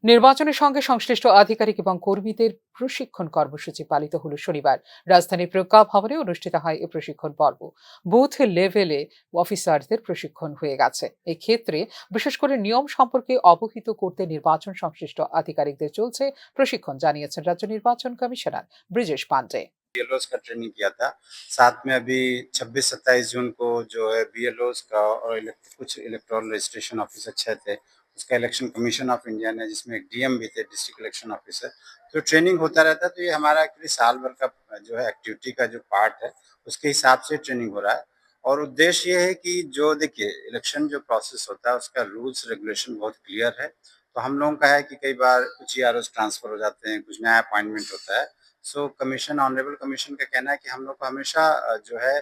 নির্বাচনের সঙ্গে সংশ্লিষ্ট আধিকারিক এবং কর্মীদের প্রশিক্ষণ কর্মসূচি পালিত হল শনিবার। রাজধানীর প্রজ্ঞা ভবনে অনুষ্ঠিত হয় এই প্রশিক্ষণ পর্ব। বুথ লেভেলে অফিসারদের প্রশিক্ষণ হয়ে গেছে। এই ক্ষেত্রে বিশেষ করে নিয়ম সম্পর্কে অবহিত করতে নির্বাচন সংশ্লিষ্ট আধিকারিকদের চলছে প্রশিক্ষণ, জানিয়েছেন রাজ্য নির্বাচন কমিশনার ব্রিজেশ পান্ডে। बीएलओज का ट्रेनिंग किया था। साथ में अभी 26-27 जून को जो है बीएलओज का और कुछ इलेक्टोरल रजिस्ट्रेशन ऑफिसर 6 थे, उसका इलेक्शन कमीशन ऑफ इंडिया ने, जिसमें एक डीएम भी थे, डिस्ट्रिक्ट इलेक्शन ऑफिसर। तो ट्रेनिंग होता रहता है। तो ये हमारा एक्चुअली साल भर का जो है एक्टिविटी का जो पार्ट है, उसके हिसाब से ट्रेनिंग हो रहा है। और उद्देश्य ये है कि जो देखिए इलेक्शन जो प्रोसेस होता है उसका रूल्स रेगुलेशन बहुत क्लियर है। तो हम लोगों का है कि कई बार कुछ ईआरओज ट्रांसफर हो जाते हैं, कुछ नया अपॉइंटमेंट होता है। सो कमीशन, ऑनरेबल कमीशन का कहना है कि हम लोग को हमेशा जो है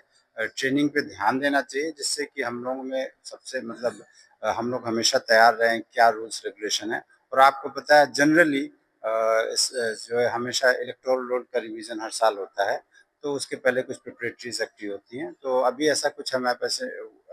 ट्रेनिंग पे ध्यान देना चाहिए, जिससे कि हम लोगों में सबसे मतलब हम लोग हमेशा तैयार रहें क्या रूल्स रेगुलेशन है। और आपको पता है जनरली जो है हमेशा इलेक्टोरल रोल का रिवीजन हर साल होता है, तो उसके पहले कुछ प्रिपरेटरीज एक्टिव होती हैं। तो अभी ऐसा कुछ हमारे पास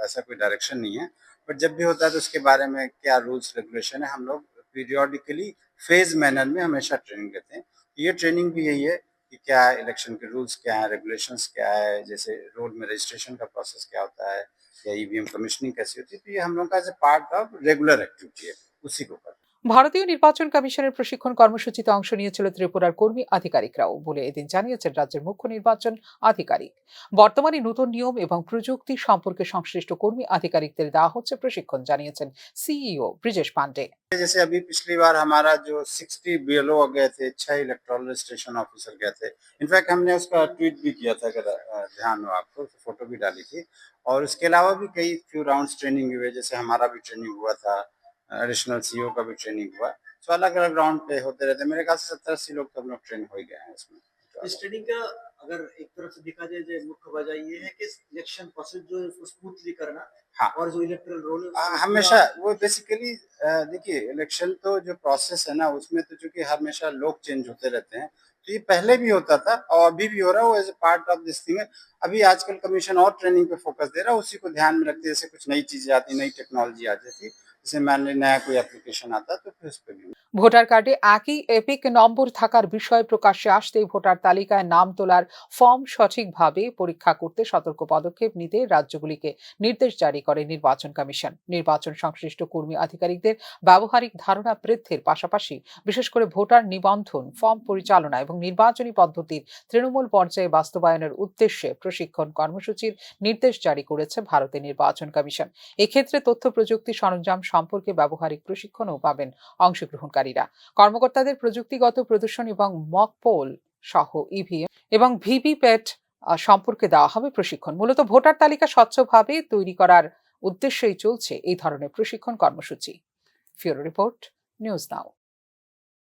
ऐसा कोई डायरेक्शन नहीं है, बट जब भी होता है तो उसके बारे में क्या रूल्स रेगुलेशन है हम लोग पीरियोडिकली फेज मैनर में हमेशा ट्रेनिंग देते हैं। ये ट्रेनिंग भी यही है कि क्या इलेक्शन के रूल्स क्या है, रेगुलेशंस क्या है, जैसे रोल में रजिस्ट्रेशन का प्रोसेस क्या होता है या ईवीएम कमीशनिंग कैसी होती है। तो ये हम लोग का as a part of regular activity है, उसी को करते हैं। ভারতীয় নির্বাচন কমিশনের প্রশিক্ষণ কর্মসূচিতে অংশ নিয়েছিল ত্রিপুরার কর্মী আধিকারিকরাও বলে এদিন জানিয়েছেন রাজ্যের মুখ্য নির্বাচন আধিকারিক। বর্তমানে নতুন নিয়ম এবং প্রযুক্তি সম্পর্কে সংশ্লিষ্ট কর্মী আধিকারিকদের দেওয়া হচ্ছে প্রশিক্ষণ, জানিয়েছেন সিইও ব্রিজেশ পান্ডে। जैसे अभी पिछली बार हमारा जो 60 बीएलओ गए थे, 6 इलेक्टोरल रजिस्ट्रेशन ऑफिसर गए थे। इनफैक्ट हमने उसका ट्वीट भी किया था, अगर ध्यान हो आपको, तो फोटो भी डाली थी। और उसके अलावा भी कई फ्यू राउंड्स ट्रेनिंग हुए, जैसे हमारा भी ट्रेनिंग हुआ था, एडिशनल सीईओ का भी ट्रेनिंग हुआ। सो अलग अलग राउंड पे होते रहते हैं। मेरे ख्याल से 70-80 लोग तो हम लोग ट्रेन हो ही गए हैं इसमें। इस ट्रेनिंग का अगर एक तरफ से देखा जाए, जो मुख्य वजह ये है कि इलेक्शन प्रोसेस जो है उसको स्मूथली करना। हाँ, और जो इलेक्टोरल रोल है हमेशा वो बेसिकली देखिए इलेक्शन तो जो प्रोसेस है ना, उसमें तो चूंकि हमेशा लोग चेंज होते रहते हैं, तो ये पहले भी होता था और अभी भी हो रहा है। वो as a part of this thing है। अभी आजकल कमीशन और ट्रेनिंग पे फोकस दे रहा है, उसी को ध्यान में रखते, जैसे कुछ नई चीजें आती, नई टेक्नोलॉजी आ जाती, जैसे मान ली नया कोई एप्लीकेशन आता तो फिर उस पर भी। ভোটার কার্ডে একই এপিক নম্বর থাকার বিষয় প্রকাশ্যে আসতেই ভোটার তালিকায় নাম তোলার ফর্ম সঠিকভাবে পরীক্ষা করতে সতর্ক পদক্ষেপ নিতে রাজ্যগুলিকে নির্দেশ জারি করে নির্বাচন কমিশন। নির্বাচন সংশ্লিষ্ট কর্মী আধিকারিকদের ব্যবহারিক ধারণা বৃদ্ধির পাশাপাশি বিশেষ করে ভোটার নিবন্ধন ফর্ম পরিচালনা এবং নির্বাচনী পদ্ধতির তৃণমূল পর্যায়ে বাস্তবায়নের উদ্দেশ্যে প্রশিক্ষণ কর্মসূচির নির্দেশ জারি করেছে ভারতের নির্বাচন কমিশন। এক্ষেত্রে তথ্য প্রযুক্তি সরঞ্জাম সম্পর্কে ব্যবহারিক প্রশিক্ষণও পাবেন অংশগ্রহণকারীরা। কর্মকর্তাদের প্রযুক্তিগত প্রদর্শন এবং মক পোল সহ ইভিএম এবং ভিভিপ্যাট সম্পর্কে দেওয়া হবে প্রশিক্ষণ। মূলত ভোটার তালিকা স্বচ্ছভাবে তৈরি করার উদ্দেশ্যেই চলছে এই ধরনের প্রশিক্ষণ কর্মসূচি। ফিউরো রিপোর্ট, নিউজ নাও।